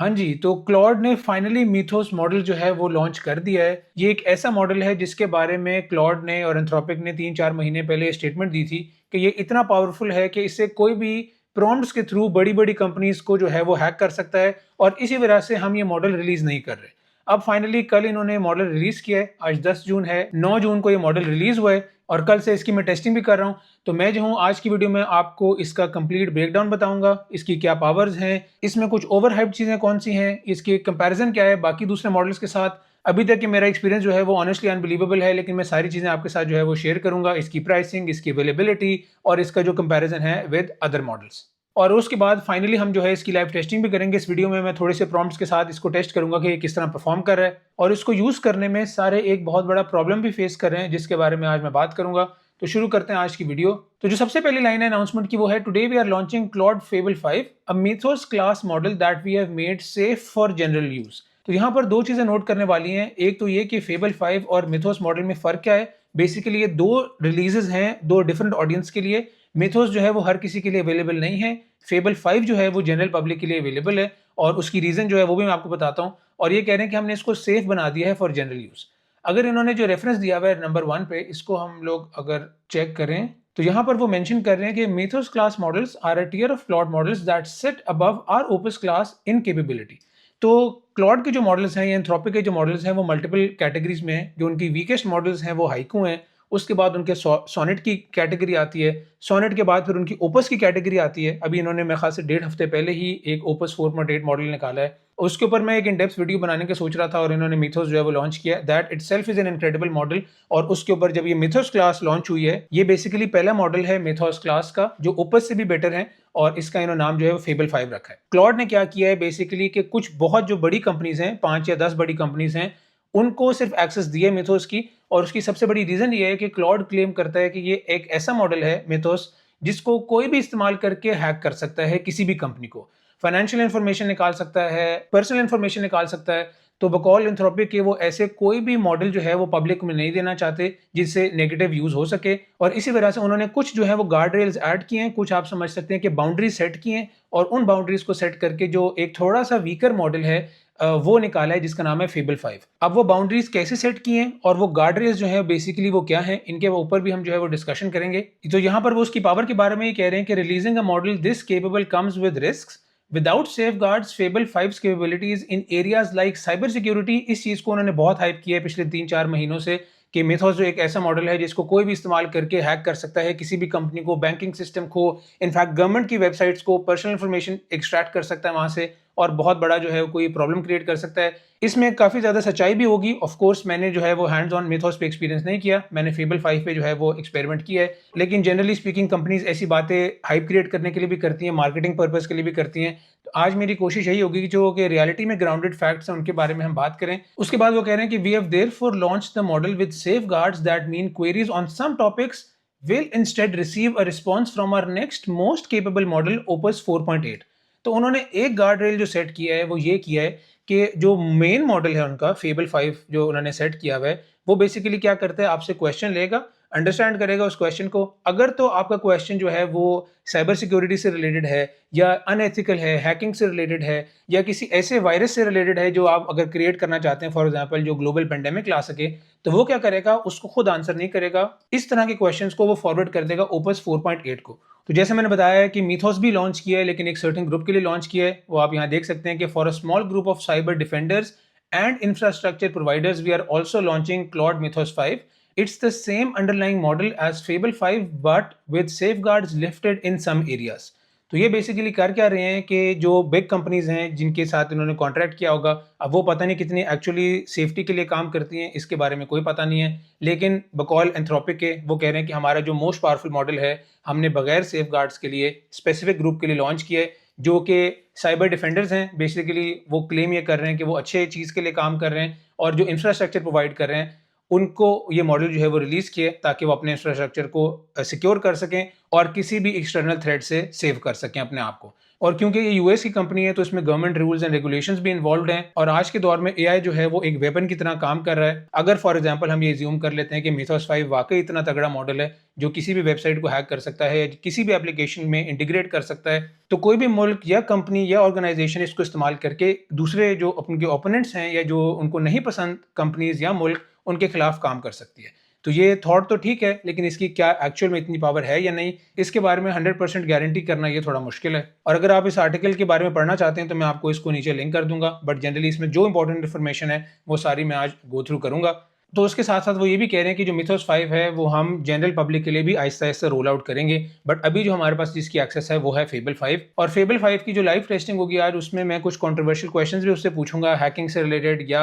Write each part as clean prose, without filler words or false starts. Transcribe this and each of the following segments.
हाँ जी, तो क्लॉड ने फाइनली मिथोस मॉडल जो है वो लॉन्च कर दिया है। ये एक ऐसा मॉडल है जिसके बारे में क्लॉड ने और एंथ्रोपिक ने 3-4 महीने पहले स्टेटमेंट दी थी कि ये इतना पावरफुल है कि इससे कोई भी प्रॉम्प्ट्स के थ्रू बड़ी-बड़ी कंपनीज़ को जो है वो हैक कर सकता है और इसी वजह से हम ये मॉडल रिलीज़ नहीं कर रहे। अब फाइनली कल इन्होंने मॉडल रिलीज़ किया है, आज 10 जून है, 9 जून को ये मॉडल रिलीज़ हुआ है और कल से इसकी मैं टेस्टिंग भी कर रहा हूँ। तो मैं जो हूँ आज की वीडियो में आपको इसका कंप्लीट ब्रेकडाउन बताऊंगा, इसकी क्या पावर्स हैं, इसमें कुछ ओवरहाइप्ड चीज़ें कौन सी हैं, इसकी कंपैरिजन क्या है बाकी दूसरे मॉडल्स के साथ। अभी तक कि मेरा एक्सपीरियंस जो है वो ऑनेस्टली अनबिलीवेबल है, लेकिन मैं सारी चीज़ें आपके साथ जो है वो शेयर करूंगा, इसकी प्राइसिंग, इसकी अवेलेबिलिटी और इसका जो कंपैरिजन है विद अदर मॉडल्स। और उसके बाद फाइनली हम जो है इसकी लाइव टेस्टिंग भी करेंगे। इस वीडियो में मैं थोड़े से प्रॉम्प्ट्स के साथ इसको टेस्ट करूंगा कि ये किस तरह परफॉर्म कर रहा है और इसको यूज़ करने में सारे एक बहुत बड़ा प्रॉब्लम भी फेस कर रहे हैं जिसके बारे में आज मैं बात करूंगा। तो शुरू करते हैं आज की वीडियो। तो जो सबसे पहली लाइन है अनाउंसमेंट की वो है, today we are launching Claude Fable 5, a Mythos class model that we have made safe for general use. तो यहाँ पर दो चीजें नोट करने वाली हैं। एक तो ये कि फेबल 5 और मिथोस मॉडल में फर्क क्या है। बेसिकली ये दो रिलीजेस हैं दो डिफरेंट ऑडियंस के लिए। मिथोस जो है वो हर किसी के लिए अवेलेबल नहीं है, फेबल 5 जो है वो जनरल पब्लिक के लिए अवेलेबल है और उसकी रीजन जो है वो भी मैं आपको बताता हूँ। और ये कह रहे हैं कि हमने इसको सेफ बना दिया है फॉर जनरल यूज। अगर इन्होंने जो रेफरेंस दिया हुआ है नंबर 1 पे, इसको हम लोग अगर चेक करें तो यहाँ पर वो मेंशन कर रहे हैं कि Mythos class models are a tier of Claude models that sit above our Opus class in capability. तो क्लॉड के जो मॉडल्स हैं या एंथ्रोपिक के जो मॉडल्स हैं वो मल्टीपल कैटेगरीज में हैं। जो उनकी वीकेस्ट मॉडल्स हैं वो हाइकू हैं, उसके बाद उनके सोनेट की कैटेगरी आती है, सोनेट के बाद फिर उनकी ओपस की कैटेगरी आती है। अभी इन्होंने मेरे ख्याल से 1.5 हफ्ते पहले ही एक ओपस 4.8 मॉडल निकाला है। उसके ऊपर मैं एक इन डेप्थ वीडियो बनाने का सोच रहा था और इन्होंने मिथोस जो है वो लॉन्च किया। That itself is an incredible model. और उसके ऊपर जब ये मिथोस क्लास लॉन्च हुई है, ये बेसिकली पहला मॉडल है मिथोस क्लास का जो ओपस से भी बेटर है और इसका इन्होंने नाम जो है वो फेबल 5 रखा है। क्लॉड ने क्या किया है बेसिकली कि कुछ बहुत जो बड़ी कंपनीज हैं, 5 या 10 बड़ी कंपनीज हैं, उनको सिर्फ एक्सेस दिए मिथोस की। और उसकी सबसे बड़ी रीजन ये है कि क्लॉड क्लेम करता है कि ये एक ऐसा मॉडल है मिथोस जिसको कोई भी इस्तेमाल करके हैक कर सकता है किसी भी कंपनी को। फाइनेंशियल इंफॉर्मेशन निकाल सकता है, पर्सनल इंफॉर्मेशन निकाल सकता है। तो बकौल एंथ्रोपिक के वो ऐसे कोई भी मॉडल जो है वो पब्लिक में नहीं देना चाहते जिससे नेगेटिव यूज हो सके। और इसी वजह से उन्होंने कुछ जो है वो गार्ड रेल्स ऐड किए हैं, कुछ आप समझ सकते हैं कि बाउंड्रीज सेट किए हैं और उन बाउंड्रीज को सेट करके जो एक थोड़ा सा वीकर मॉडल है वो निकाला है जिसका नाम है फेबल 5। अब वो बाउंड्रीज कैसे सेट किए हैं और वो गार्ड रेल्स जो है बेसिकली वो क्या है, इनके ऊपर भी हम जो है वो डिस्कशन करेंगे। तो यहाँ पर वो उसकी पावर के बारे में ये कह रहे हैं कि releasing a model this capable comes with risks without safeguards fable 5 capabilities in areas like cyber security. इस चीज को उन्होंने बहुत हाइप किया है पिछले 3-4 महीनों से कि मिथोस जो एक ऐसा मॉडल है जिसको कोई भी इस्तेमाल करके हैक कर सकता है किसी भी कंपनी को, बैंकिंग सिस्टम को, इनफैक्ट गवर्नमेंट की वेबसाइट्स को, पर्सनल इंफॉर्मेशन एक्सट्रैक्ट कर सकता है वहां से और बहुत बड़ा जो है कोई प्रॉब्लम क्रिएट कर सकता है। इसमें काफी ज्यादा सच्चाई भी होगी। ऑफ कोर्स मैंने जो है वो हैंड्स ऑन मिथोस पे एक्सपीरियंस नहीं किया, मैंने फेबल 5 पे जो है वो एक्सपेरिमेंट किया है। लेकिन जनरली स्पीकिंग कंपनीज ऐसी बातें हाइप क्रिएट करने के लिए भी करती हैं, मार्केटिंग पर्पज के लिए भी करती हैं। तो आज मेरी कोशिश यही होगी कि जो कि रियलिटी में ग्राउंडेड फैक्ट्स हैं उनके बारे में हम बात करें। उसके बाद वो कह रहे हैं कि we have therefore launched the model with safeguards that mean queries on some topics will instead receive a response from our next most capable model Opus 4.8। तो उन्होंने एक गार्ड रेल जो सेट किया है वो ये किया है कि जो मेन मॉडल है उनका फेबल 5 जो उन्होंने सेट किया हुआ है वो बेसिकली क्या करता है, आपसे क्वेश्चन लेगा, अंडरस्टैंड करेगा उस क्वेश्चन को। अगर तो आपका क्वेश्चन जो है वो साइबर सिक्योरिटी से रिलेटेड है या अनएथिकल है, हैकिंग से रिलेटेड है या किसी ऐसे वायरस से रिलेटेड है जो आप अगर क्रिएट करना चाहते हैं, फॉर एग्जांपल जो ग्लोबल पेंडेमिक ला सके, तो वो क्या करेगा, उसको खुद आंसर नहीं करेगा, इस तरह के क्वेश्चंस को वो फॉरवर्ड कर देगा ओपस 4.8 को। तो जैसे मैंने बताया है कि मिथोस भी लॉन्च किया है लेकिन एक सर्टेन ग्रुप के लिए लॉन्च किया है। वो आप यहाँ देख सकते हैं कि for a small group of cyber defenders and infrastructure providers we are also launching Claude Mythos 5। It's the same underlying model as Fable 5 but with safeguards lifted in some areas। तो ये बेसिकली कर क्या रहे हैं कि जो big companies हैं जिनके साथ इन्होंने कॉन्ट्रैक्ट किया होगा, अब वो पता नहीं कितनी एक्चुअली सेफ्टी के लिए काम करती हैं इसके बारे में कोई पता नहीं है, लेकिन बकौल एंथ्रोपिक के वो कह रहे हैं कि हमारा जो मोस्ट पावरफुल मॉडल है हमने बगैर सेफ गार्ड्स के लिए स्पेसिफिक ग्रुप के लिए लॉन्च किया है जो कि साइबर डिफेंडर्स हैं। बेसिकली वो क्लेम ये कर रहे हैं कि वो अच्छे चीज़ के लिए काम कर रहे हैं और जो इंफ्रास्ट्रक्चर प्रोवाइड कर रहे हैं उनको ये मॉडल जो है वो रिलीज किए ताकि वो अपने इंफ्रास्ट्रक्चर को सिक्योर कर सकें और किसी भी एक्सटर्नल थ्रेट से सेव कर सकें अपने आप को। और क्योंकि ये यूएस की कंपनी है तो इसमें गवर्नमेंट रूल्स एंड रेगुलेशंस भी इन्वॉल्व हैं और आज के दौर में एआई जो है वो एक वेपन की तरह काम कर रहा है। अगर फॉर एग्जांपल हम ये ज्यूम कर लेते हैं कि मिथोस 5 वाकई इतना तगड़ा मॉडल है जो किसी भी वेबसाइट को हैक कर सकता है या किसी भी एप्लीकेशन में इंटीग्रेट कर सकता है, तो कोई भी मुल्क या कंपनी या ऑर्गेनाइजेशन इसको इस्तेमाल करके दूसरे जो उनके ओपोनेंट्स हैं या जो उनको नहीं पसंद कंपनीज या मुल्क, उनके खिलाफ काम कर सकती है। तो ये थॉट तो ठीक है, लेकिन इसकी क्या एक्चुअल में इतनी पावर है या नहीं, इसके बारे में 100% गारंटी करना ये थोड़ा मुश्किल है। और अगर आप इस आर्टिकल के बारे में पढ़ना चाहते हैं तो मैं आपको इसको नीचे लिंक कर दूंगा, बट जनरली इसमें जो इंपॉर्टेंट इन्फॉर्मेशन है वो सारी मैं आज गो थ्रू करूंगा। तो उसके साथ साथ वो ये भी कह रहे हैं कि जो मिथोस 5 है वो हम जनरल पब्लिक के लिए भी आहिस्ता आहिस्ता रोल आउट करेंगे, बट अभी जो हमारे पास जिसकी एक्सेस है वो है फेबल 5। और फेबल 5 की जो लाइव टेस्टिंग होगी आज, उसमें मैं कुछ कंट्रोवर्शियल क्वेश्चंस भी उससे पूछूंगा हैकिंग से रिलेटेड या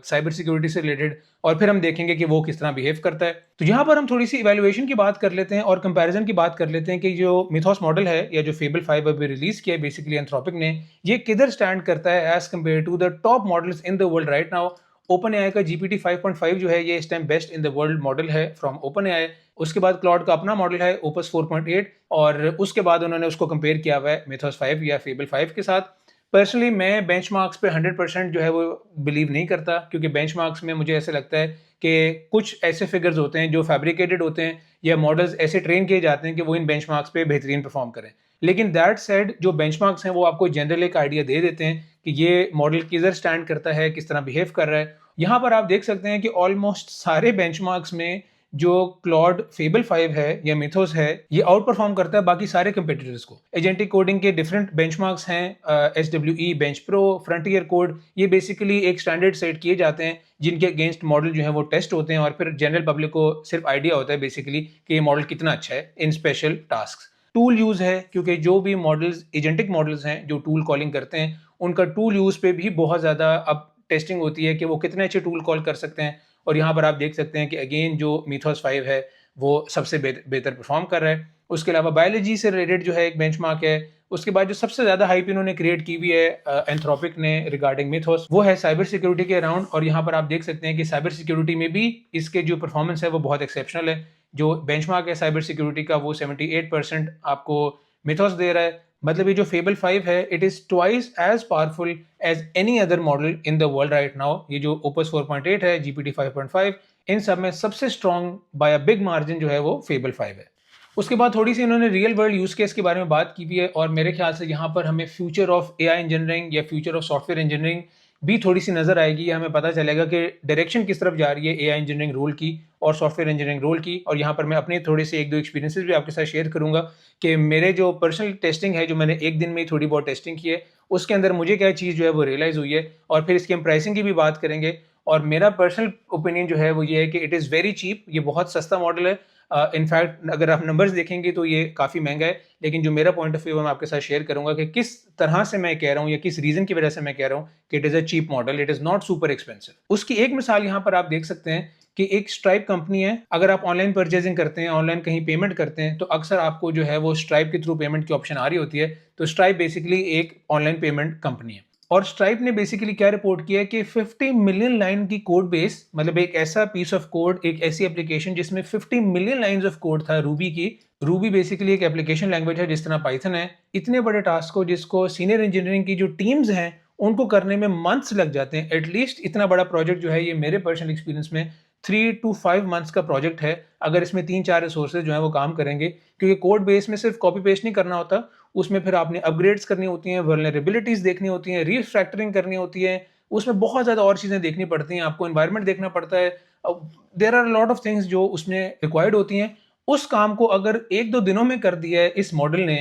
साइबर सिक्योरिटी से रिलेटेड, और फिर हम देखेंगे कि वो किस तरह बिहेव करता है। तो यहाँ पर हम थोड़ी सी इवैल्यूएशन की बात कर लेते हैं और कंपैरिजन की बात कर लेते हैं कि जो मिथोस मॉडल है या जो फेबल 5 अभी रिलीज किया है बेसिकली एंथ्रोपिक ने, ये किधर स्टैंड करता है as compared to the top models in the world right now. OpenAI का GPT 5.5 जो है ये इस time best in the world model है फ्रॉम ओपन एआई। उसके बाद क्लॉड का अपना मॉडल है ओपस 4.8 और उसके बाद उन्होंने उसको कंपेयर किया हुआ है मिथोस 5 या फेबल 5 के साथ। पर्सनली मैं बेंचमार्क्स पे 100% जो है वो बिलीव नहीं करता, क्योंकि बेंचमार्क्स में मुझे ऐसे लगता है कि कुछ ऐसे फिगर्स होते हैं जो फैब्रिकेटेड होते हैं या मॉडल्स ऐसे ट्रेन किए जाते हैं कि वो इन बेंचमार्क्स पे बेहतरीन परफॉर्म करें। लेकिन दैट सेड जो बेंचमार्क्स हैं वो आपको जनरल एक आइडिया दे देते हैं कि ये मॉडल किधर स्टैंड करता है, किस तरह बिहेव कर रहा है। यहाँ पर आप देख सकते हैं कि ऑलमोस्ट सारे बेंचमार्क्स में जो क्लॉड फेबल 5 है या मिथोस है ये आउट परफॉर्म करता है बाकी सारे कंपेटिटर्स को। एजेंटिक कोडिंग के डिफरेंट बेंचमार्क्स हैं, SWE, bench pro, frontier code, ये बेसिकली एक स्टैंडर्ड सेट किए जाते हैं जिनके अगेंस्ट मॉडल जो है वो टेस्ट होते हैं और फिर जनरल पब्लिक को सिर्फ आइडिया होता है बेसिकली कि ये मॉडल कितना अच्छा है इन स्पेशल टास्क। टूल यूज है, क्योंकि जो भी मॉडल्स एजेंटिक मॉडल्स हैं जो टूल कॉलिंग करते हैं उनका टूल यूज पे भी बहुत ज्यादा अब टेस्टिंग होती है कि वो कितने अच्छे टूल कॉल कर सकते हैं। और यहाँ पर आप देख सकते हैं कि अगेन जो मिथोस 5 है वो सबसे बेहतर परफॉर्म कर रहा है। उसके अलावा बायोलॉजी से रिलेटेड जो है एक बेंचमार्क है। उसके बाद जो सबसे ज्यादा हाइप इन्होंने क्रिएट की हुई है एंथ्रोपिक ने रिगार्डिंग मिथोस, वो है साइबर सिक्योरिटी के अराउंड। और यहाँ पर आप देख सकते हैं कि साइबर सिक्योरिटी में भी इसके जो परफॉर्मेंस है वो बहुत एक्सेप्शनल है। जो बेंचमार्क है साइबर सिक्योरिटी का वो 78% आपको मिथोस दे रहा है। मतलब ये जो फेबल 5 है it is twice as powerful as any other model in the world right now. ये जो ओपस 4.8 है, GPT 5.5, इन सब में सबसे strong bye a big margin जो है वो फेबल 5 है। उसके बाद थोड़ी सी इन्होंने रियल वर्ल्ड यूज केस के बारे में बात की हुई है और मेरे ख्याल से यहाँ पर हमें फ्यूचर ऑफ एआई इंजीनियरिंग या फ्यूचर ऑफ सॉफ्टवेयर इंजीनियरिंग भी थोड़ी सी नजर आएगी। हमें पता चलेगा कि डायरेक्शन किस तरफ जा रही है एआई इंजीनियरिंग रोल की और सॉफ्टवेयर इंजीनियरिंग रोल की। और यहाँ पर मैं अपने थोड़े से एक दो एक्सपीरियंसेस भी आपके साथ शेयर करूंगा कि मेरे जो पर्सनल टेस्टिंग है, जो मैंने एक दिन में ही थोड़ी बहुत टेस्टिंग की है, उसके अंदर मुझे क्या चीज़ जो है वो रियलाइज हुई है। और फिर इसकी हम प्राइसिंग की भी बात करेंगे। और मेरा पर्सनल ओपिनियन जो है वो ये है कि इट इज़ वेरी चीप, ये बहुत सस्ता मॉडल है। इनफैक्ट अगर आप नंबर्स देखेंगे तो ये काफ़ी महंगा है, लेकिन जो मेरा पॉइंट ऑफ व्यू है मैं आपके साथ शेयर करूंगा कि किस तरह से मैं कह रहा हूँ या किस रीज़न की वजह से मैं कह रहा हूँ कि it is a cheap model, it is not super expensive. उसकी एक मिसाल यहाँ पर आप देख सकते हैं कि एक स्ट्राइप कंपनी है। अगर आप ऑनलाइन परचेजिंग करते हैं, ऑनलाइन कहीं पेमेंट करते हैं, तो अक्सर आपको जो है वो स्ट्राइप के थ्रू पेमेंट की ऑप्शन आ रही होती है। तो स्ट्राइप बेसिकली एक ऑनलाइन पेमेंट कंपनी है और स्ट्राइप ने बेसिकली क्या रिपोर्ट किया है कि 50 मिलियन लाइन की कोड बेस, मतलब एक ऐसा पीस ऑफ कोड, एक ऐसी एप्लीकेशन जिसमें 50 मिलियन लाइंस ऑफ कोड था रूबी की। रूबी बेसिकली एक एप्लीकेशन लैंग्वेज है जिस तरह पाइथन है। इतने बड़े टास्क को जिसको सीनियर इंजीनियरिंग की जो टीम्स हैं उनको करने में मंथ्स लग जाते हैं। एटलीस्ट इतना बड़ा प्रोजेक्ट जो है ये मेरे पर्सनल एक्सपीरियंस में 3 to 5 मंथ्स का प्रोजेक्ट है अगर इसमें 3-4 रिसोर्सेज जो है वो काम करेंगे, क्योंकि कोड बेस में सिर्फ कॉपी पेस्ट नहीं करना होता, उसमें फिर आपने अपग्रेड्स करनी होती हैं, वल्नरेबिलिटीज देखनी होती हैं, रीफैक्टरिंग करनी होती है, उसमें बहुत ज़्यादा और चीज़ें देखनी पड़ती हैं, आपको एनवायरनमेंट देखना पड़ता है। There are lot of things जो उसमें रिक्वायर्ड होती हैं। उस काम को अगर 1-2 दिनों में कर दिया है इस मॉडल ने,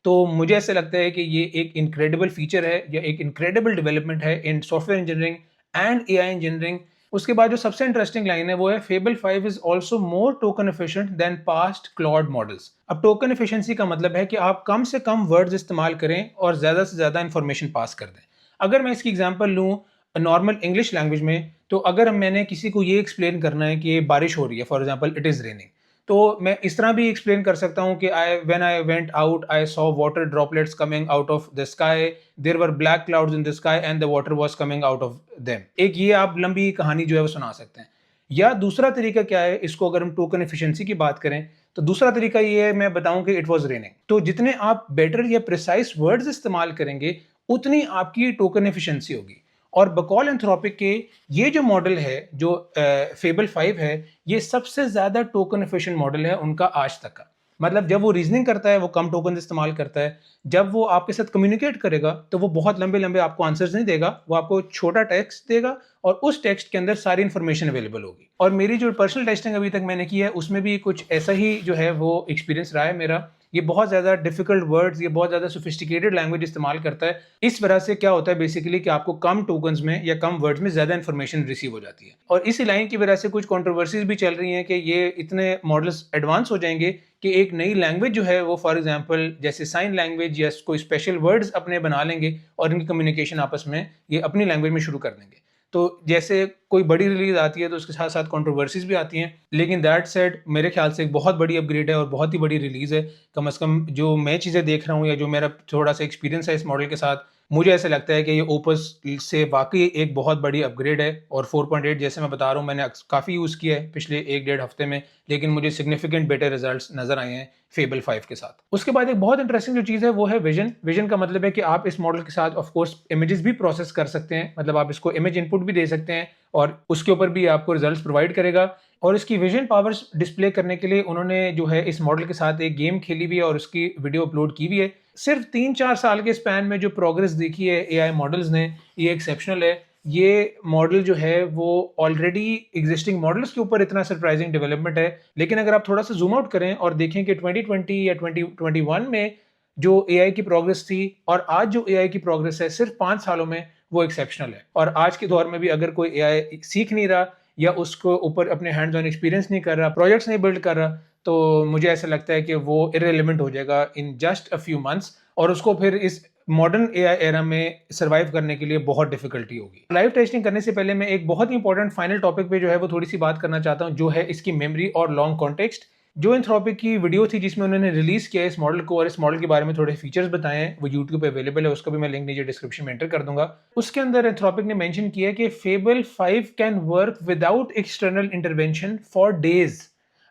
तो मुझे ऐसा लगता है कि ये एक इनक्रेडिबल फीचर है या एक इनक्रेडिबल डेवलपमेंट है in software engineering and AI engineering. उसके बाद जो सबसे इंटरेस्टिंग लाइन है वो है Fable 5 is also more token efficient than past Claude models. अब टोकन एफिशिएंसी का मतलब है कि आप कम से कम वर्ड्स इस्तेमाल करें और ज्यादा से ज्यादा इंफॉर्मेशन पास कर दें। अगर मैं इसकी एग्जांपल लूं नॉर्मल इंग्लिश लैंग्वेज में, तो अगर मैंने किसी को ये एक्सप्लेन करना है कि बारिश हो रही है, for example it is raining, तो मैं इस तरह भी एक्सप्लेन कर सकता हूँ कि I went out I saw water droplets coming out of the sky, there were black clouds in the sky and the water was coming out of them. एक ये आप लंबी कहानी जो है वो सुना सकते हैं। या दूसरा तरीका क्या है, इसको अगर हम टोकन एफिशिएंसी की बात करें तो दूसरा तरीका ये है, मैं बताऊं कि इट वाज रेनिंग। तो जितने आप बेटर या प्रिसाइज वर्ड्स इस्तेमाल करेंगे उतनी आपकी टोकन एफिशिएंसी होगी। और बकौल एंथ्रोपिक के ये जो मॉडल है, जो फेबल 5 है, ये सबसे ज्यादा टोकन एफिशिएंट मॉडल है उनका आज तक का। मतलब जब वो रीजनिंग करता है वो कम टोकन इस्तेमाल करता है, जब वो आपके साथ कम्युनिकेट करेगा तो वो बहुत लंबे लंबे आपको आंसर्स नहीं देगा, वो आपको छोटा टेक्स्ट देगा और उस टेक्स्ट के अंदर सारी इंफॉर्मेशन अवेलेबल होगी। और मेरी जो पर्सनल टेस्टिंग अभी तक मैंने की है उसमें भी कुछ ऐसा ही जो है वो एक्सपीरियंस रहा है मेरा। ये बहुत ज़्यादा डिफिकल्ट वर्ड्स, ये बहुत ज़्यादा सोफिस्टिकेटेड लैंग्वेज इस्तेमाल करता है। इस वजह से क्या होता है बेसिकली कि आपको कम टोकन्स में या कम वर्ड्स में ज़्यादा इन्फॉर्मेशन रिसीव हो जाती है। और इसी लाइन की वजह से कुछ कंट्रोवर्सीज भी चल रही हैं कि ये इतने मॉडल्स एडवांस हो जाएंगे कि एक नई लैंग्वेज जो है वो फॉर एग्जांपल जैसे साइन लैंग्वेज या कोई स्पेशल वर्ड्स अपने बना लेंगे और इनकी कम्युनिकेशन आपस में ये अपनी लैंग्वेज में शुरू कर देंगे। तो जैसे कोई बड़ी रिलीज आती है तो उसके साथ साथ कंट्रोवर्सीज भी आती हैं, लेकिन दैट सेड मेरे ख्याल से एक बहुत बड़ी अपग्रेड है और बहुत ही बड़ी रिलीज है। कम से कम जो मैं चीज़ें देख रहा हूँ या जो मेरा थोड़ा सा एक्सपीरियंस है इस मॉडल के साथ, मुझे ऐसा लगता है कि ये ओपस से वाकई एक बहुत बड़ी अपग्रेड है। और 4.8 जैसे मैं बता रहा हूँ मैंने काफ़ी यूज़ किया है पिछले एक डेढ़ हफ्ते में, लेकिन मुझे सिग्निफिकेंट बेटर रिजल्ट्स नजर आए हैं फेबल 5 के साथ। उसके बाद एक बहुत इंटरेस्टिंग जो चीज़ है वो है विजन का मतलब है कि आप इस मॉडल के साथ ऑफ कोर्स इमेजेस भी प्रोसेस कर सकते हैं, मतलब आप इसको इमेज इनपुट भी दे सकते हैं और उसके ऊपर भी आपको रिजल्ट्स प्रोवाइड करेगा। और इसकी विजन पावर्स डिस्प्ले करने के लिए उन्होंने जो है इस मॉडल के साथ एक गेम खेली भी है और उसकी वीडियो अपलोड की भी है। सिर्फ 3-4 साल के स्पैन में जो प्रोग्रेस देखी है एआई मॉडल्स ने, ये एक्सेप्शनल है। ये मॉडल जो है वो ऑलरेडी एग्जिस्टिंग मॉडल्स के ऊपर इतना सरप्राइजिंग डेवलपमेंट है, लेकिन अगर आप थोड़ा सा जूम आउट करें और देखें कि 2020 या 2021 में जो एआई की प्रोग्रेस थी और आज जो एआई की प्रोग्रेस है सिर्फ 5 सालों में, वो एक्सेप्शनल है। और आज के दौर में भी अगर कोई एआई सीख नहीं रहा या उसको ऊपर अपने हैंड्स ऑन एक्सपीरियंस नहीं कर रहा, प्रोजेक्ट्स नहीं बिल्ड कर रहा, तो मुझे ऐसा लगता है कि वो इररिलेवेंट हो जाएगा in just a few months और उसको फिर इस मॉडर्न एआई एरा में सर्वाइव करने के लिए बहुत डिफिकल्टी होगी। लाइव टेस्टिंग करने से पहले मैं एक बहुत ही इंपॉर्टेंट फाइनल टॉपिक पे जो है वो थोड़ी सी बात करना चाहता हूँ, जो है इसकी मेमोरी और लॉन्ग कॉन्टेक्स्ट। जो एंथ्रोपिक की वीडियो थी जिसमें उन्होंने रिलीज किया इस मॉडल को और इस मॉडल के बारे में थोड़े फीचर्स बताए हैं, वो यूट्यूब पे अवेलेबल है, उसका भी मैं लिंक नीचे डिस्क्रिप्शन में एंटर कर दूंगा। उसके अंदर एंथ्रोपिक ने मेंशन किया कि fable 5 can work without external intervention for days.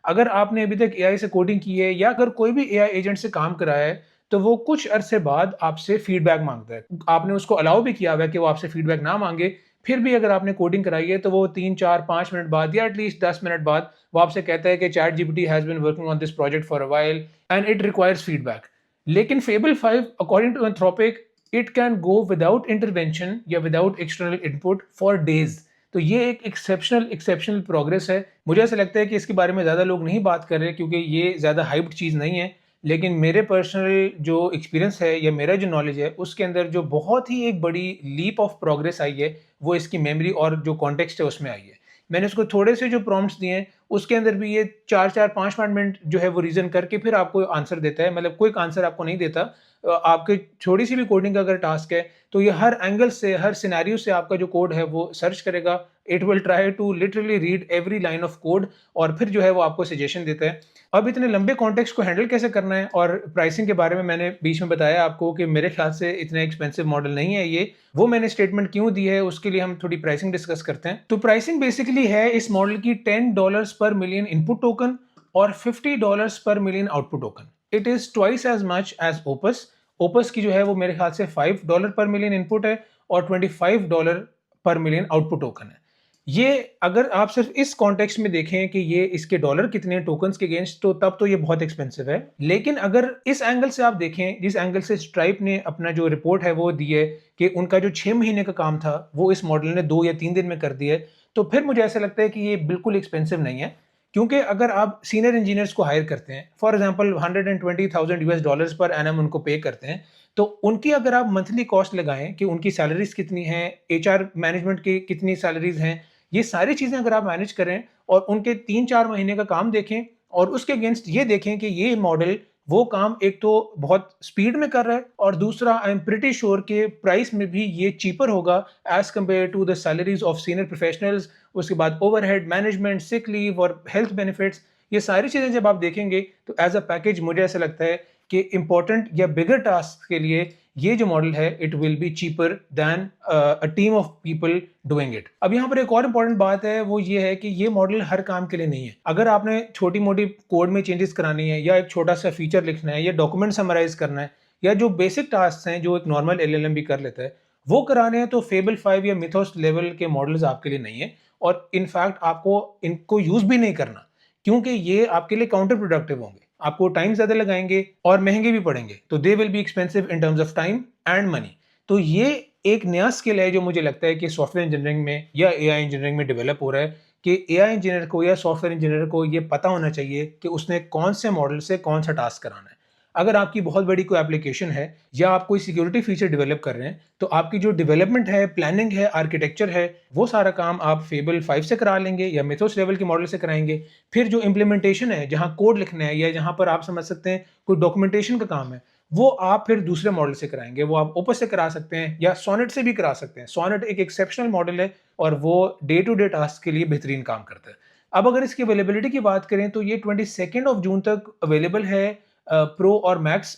अगर आपने अभी तक एआई से कोडिंग की है या अगर कोई भी एआई एजेंट से काम कराया है तो वो कुछ अरसे बाद आपसे फीडबैक मांगता है। आपने उसको अलाउ भी किया हुआ है कि वो आपसे फीडबैक ना मांगे, फिर भी अगर आपने कोडिंग कराई है तो वो 3-4-5 मिनट बाद या एटलीस्ट 10 मिनट बाद वो आपसे कहता है कि ChatGPT has been working on this project for a while and it requires feedback. लेकिन Fable 5 according to Anthropic it can go without intervention या without external input for days. तो ये एक एक्सेप्शनल प्रोग्रेस है। मुझे ऐसा लगता है कि इसके बारे में ज़्यादा लोग नहीं बात कर रहे क्योंकि ये ज़्यादा हाइप्ड चीज़ नहीं है, लेकिन मेरे पर्सनल जो एक्सपीरियंस है या मेरा जो नॉलेज है उसके अंदर जो बहुत ही एक बड़ी लीप ऑफ प्रोग्रेस आई है वो इसकी मेमोरी और जो कॉन्टेक्स्ट है उसमें आई है। मैंने उसको थोड़े से जो प्रॉम्प्ट्स दिए हैं उसके अंदर भी ये 4-4-5 मिनट जो है वो रीजन करके फिर आपको आंसर देता है, मतलब क्विक आंसर आपको नहीं देता। आपके छोटी सी भी कोडिंग का अगर टास्क है तो ये हर एंगल से हर सिनेरियो से आपका जो कोड है वो सर्च करेगा। It will try to literally read every line of code और फिर जो है वो आपको सजेशन देता है। अब इतने लंबे कॉन्टेक्स्ट को हैंडल कैसे करना है और प्राइसिंग के बारे में मैंने बीच में बताया आपको कि मेरे ख्याल से इतना एक्सपेंसिव मॉडल नहीं है ये, वो मैंने स्टेटमेंट क्यों दी है उसके लिए हम थोड़ी प्राइसिंग डिस्कस करते हैं। तो प्राइसिंग बेसिकली है इस मॉडल की $10 पर मिलियन इनपुट टोकन और $50 पर million output token. It is twice as much as Opus. Opus की जो है वो मेरे ख्याल से $5 पर मिलियन इनपुट है और $25 पर मिलियन आउटपुट टोकन है। ये अगर आप सिर्फ इस कॉन्टेक्स्ट में देखें कि ये इसके डॉलर कितने टोकन्स के अगेंस्ट, तो तब तो ये बहुत एक्सपेंसिव है। लेकिन अगर इस एंगल से आप देखें, जिस एंगल से स्ट्राइप ने अपना जो रिपोर्ट है वो दी है कि उनका जो 6 महीने का काम था वो इस मॉडल ने 2 या 3 दिन में कर दिया है, तो फिर मुझे ऐसा लगता है कि ये बिल्कुल एक्सपेंसिव नहीं है। क्योंकि अगर आप सीनियर इंजीनियर्स को हायर करते हैं, फॉर एग्जांपल $120,000 पर एनम उनको पे करते हैं, तो उनकी अगर आप मंथली कॉस्ट लगाएं कि उनकी सैलरीज कितनी हैं, एचआर मैनेजमेंट की कितनी सैलरीज हैं, ये सारी चीजें अगर आप मैनेज करें और उनके 3-4 महीने का काम देखें और उसके अगेंस्ट ये देखें कि ये मॉडल वो काम एक तो बहुत स्पीड में कर रहा है और दूसरा आई एम प्रिटी श्योर के प्राइस में भी ये चीपर होगा as compared to the salaries of senior professionals. उसके बाद ओवरहेड मैनेजमेंट, सिक लीव और हेल्थ बेनिफिट्स, ये सारी चीजें जब आप देखेंगे तो एज अ पैकेज मुझे ऐसा लगता है कि इंपॉर्टेंट या बिगर टास्क के लिए ये जो मॉडल है it will be cheaper then a team of people doing it. अब यहाँ पर एक और इंपॉर्टेंट बात है, वो ये है कि ये मॉडल हर काम के लिए नहीं है। अगर आपने छोटी मोटी कोड में चेंजेस करानी है, या एक छोटा सा फीचर लिखना है, या डॉक्यूमेंट समराइज करना है, या जो बेसिक टास्क हैं जो एक नॉर्मल एलएलएम भी कर लेता है, वो कराने हैं, तो फेबल 5 या मिथोस लेवल के मॉडल्स आपके लिए नहीं है। और इनफैक्ट आपको इनको यूज भी नहीं करना, क्योंकि ये आपके लिए काउंटर प्रोडक्टिव होंगे, आपको टाइम ज्यादा लगाएंगे और महंगे भी पड़ेंगे। तो they will be expensive in terms of time and money. तो ये एक नया स्किल है जो मुझे लगता है कि सॉफ्टवेयर इंजीनियरिंग में या एआई इंजीनियरिंग में डेवलप हो रहा है, कि एआई इंजीनियर को या सॉफ्टवेयर इंजीनियर को ये पता होना चाहिए कि उसने कौन से मॉडल से कौन सा टास्क कराना है। अगर आपकी बहुत बड़ी कोई एप्लीकेशन है, या आप कोई सिक्योरिटी फीचर डेवलप कर रहे हैं, तो आपकी जो डेवलपमेंट है, प्लानिंग है, आर्किटेक्चर है, वो सारा काम आप फेबल 5 से करा लेंगे या मिथोस लेवल के मॉडल से कराएंगे। फिर जो इम्प्लीमेंटेशन है, जहां कोड लिखना है, या जहां पर आप समझ सकते हैं कोई डॉक्यूमेंटेशन का काम है, वो आप फिर दूसरे मॉडल से कराएंगे। वो आप ओपस से करा सकते हैं या सोनेट से भी करा सकते हैं। सोनेट एक एक्सेप्शनल मॉडल है और वो डे टू डे टास्क के लिए बेहतरीन काम करता है। अब अगर इसकी अवेलेबिलिटी की बात करें, तो ये 22 जून तक अवेलेबल है प्रो और मैक्स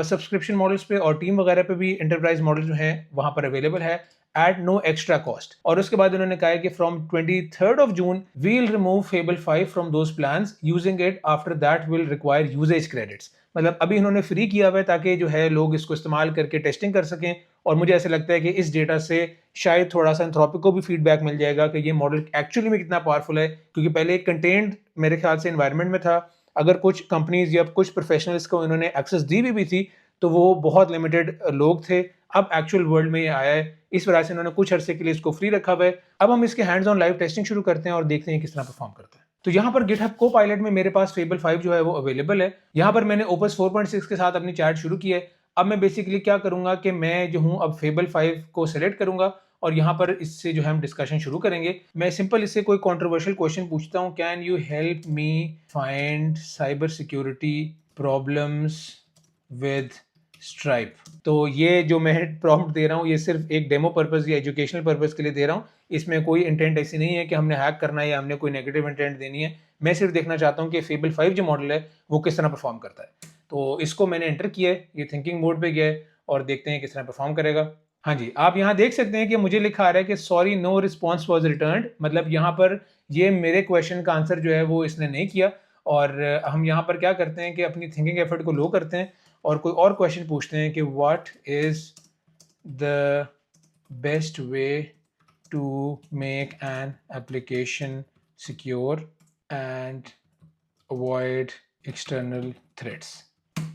सब्सक्रिप्शन मॉडल्स पे, और टीम वगैरह पे भी एंटरप्राइज मॉडल जो है वहां पर अवेलेबल है एट नो एक्स्ट्रा कॉस्ट। और उसके बाद उन्होंने कहा है कि from 23 June we will remove Fable 5 from those plans, using it after that will require usage credits. मतलब अभी इन्होंने फ्री किया हुआ है ताकि जो है लोग इसको इस्तेमाल करके टेस्टिंग कर सकें। और मुझे ऐसा लगता है कि इस डेटा से शायद थोड़ा सा एंथ्रोपिक को भी फीडबैक मिल जाएगा कि ये मॉडल एक्चुअली में कितना पावरफुल है, क्योंकि पहले एक कंटेंट मेरे ख्याल से एनवायरनमेंट में था। अगर कुछ कंपनीज या कुछ प्रोफेशनल्स को इन्होंने एक्सेस दी भी थी, तो वो बहुत लिमिटेड लोग थे। अब एक्चुअल वर्ल्ड में ये आया है, इस वजह से इन्होंने कुछ अरसे के लिए इसको फ्री रखा हुआ है। अब हम इसके हैंड्स ऑन लाइव टेस्टिंग शुरू करते हैं और देखते हैं किस तरह परफॉर्म करता है। तो यहाँ पर गिटहब को-पायलट में मेरे पास फेबल 5 जो है वो अवेलेबल है। यहाँ पर मैंने ओपस 4.6 के साथ अपनी चैट शुरू की है। अब मैं बेसिकली क्या करूंगा कि मैं जो हूँ अब फेबल 5 को सेलेक्ट करूंगा, और यहाँ पर इससे जो है हम डिस्कशन शुरू करेंगे। मैं सिंपल इससे कोई कंट्रोवर्शियल क्वेश्चन पूछता हूँ, can you help me find cyber security problems with stripe. तो ये जो मैं प्रॉम्प्ट दे रहा हूँ, ये सिर्फ एक डेमो पर्पस या एजुकेशनल पर्पस के लिए दे रहा हूँ। इसमें कोई इंटेंट ऐसी नहीं है कि हमने हैक करना है या हमने कोई नेगेटिव इंटेंट देनी है। मैं सिर्फ देखना चाहता हूँ कि फेबल 5 जो मॉडल है वो किस तरह परफॉर्म करता है। तो इसको मैंने एंटर किया है, ये थिंकिंग मोड पे गया है, और देखते हैं किस तरह परफॉर्म करेगा। हाँ जी, आप यहाँ देख सकते हैं कि मुझे लिखा आ रहा है कि sorry no response was returned. मतलब यहाँ पर ये मेरे क्वेश्चन का आंसर जो है वो इसने नहीं किया। और हम यहाँ पर क्या करते हैं कि अपनी थिंकिंग एफर्ट को लो करते हैं और कोई और क्वेश्चन पूछते हैं कि what is the best way to make an application secure and avoid external threats.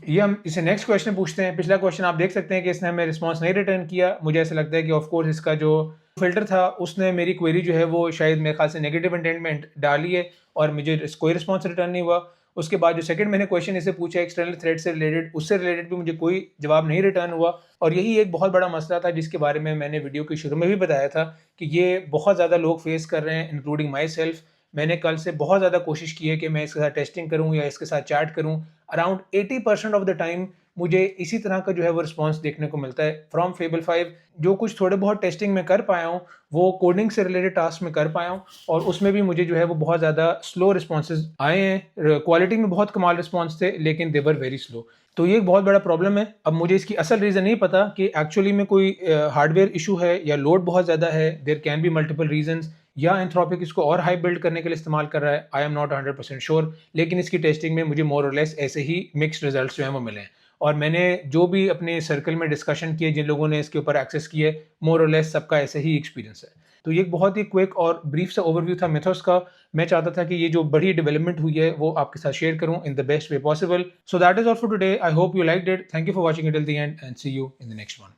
ये हम इसे नेक्स्ट क्वेश्चन पूछते हैं। पिछला क्वेश्चन आप देख सकते हैं कि इसने हमें रिस्पांस नहीं रिटर्न किया। मुझे ऐसा लगता है कि ऑफ कोर्स इसका जो फिल्टर था उसने मेरी क्वेरी जो है वो शायद मेरे ख्याल से नेगेटिव इंटेंट में डाली है, और मुझे कोई रिस्पांस रिटर्न नहीं हुआ। उसके बाद जो सेकंड मैंने क्वेश्चन इसे पूछा एक्सटर्नल थ्रेट से रिलेटेड, उससे रिलेटेड भी मुझे कोई जवाब नहीं रिटर्न हुआ। और यही एक बहुत बड़ा मसला था जिसके बारे में मैंने वीडियो के शुरू में भी बताया था कि ये बहुत ज़्यादा लोग फेस कर रहे हैं, इंक्लूडिंग माई सेल्फ। मैंने कल से बहुत ज़्यादा कोशिश की है कि मैं इसके साथ टेस्टिंग करूं या इसके साथ चैट करूं। अराउंड 80% ऑफ द टाइम मुझे इसी तरह का जो है वो रिस्पांस देखने को मिलता है फ्रॉम फेबल 5। जो कुछ थोड़े बहुत टेस्टिंग में कर पाया हूँ वो कोडिंग से रिलेटेड टास्क में कर पाया हूँ, और उसमें भी मुझे जो है वो बहुत ज़्यादा स्लो रिस्पॉन्सेज आए हैं। क्वालिटी में बहुत कमाल रिस्पॉन्स थे, लेकिन दे वर वेरी स्लो। तो ये एक बहुत बड़ा प्रॉब्लम है। अब मुझे इसकी असल रीज़न नहीं पता कि एक्चुअली में कोई हार्डवेयर इशू है या लोड बहुत ज़्यादा है। There can be multiple reasons, या एंथ्रोपिक इसको और हाई बिल्ड करने के लिए इस्तेमाल कर रहा है। आई एम नॉट 100% श्योर, लेकिन इसकी टेस्टिंग में मुझे मोर और लेस ऐसे ही मिक्स्ड रिजल्ट्स जो हैं वो मिले हैं। और मैंने जो भी अपने सर्कल में डिस्कशन किए, जिन लोगों ने इसके ऊपर एक्सेस किए, मोर और लेस सबका ऐसे ही एक्सपीरियंस है। तो ये एक बहुत ही क्विक और ब्रीफ सा ओवरव्यू था मिथोस का। मैं चाहता था कि ये जो बड़ी डेवलपमेंट हुई है वो आपके साथ शेयर करूं in the best way possible. So that is all for today. I hope you liked it. Thank you for watching it till the end and see you in the next one.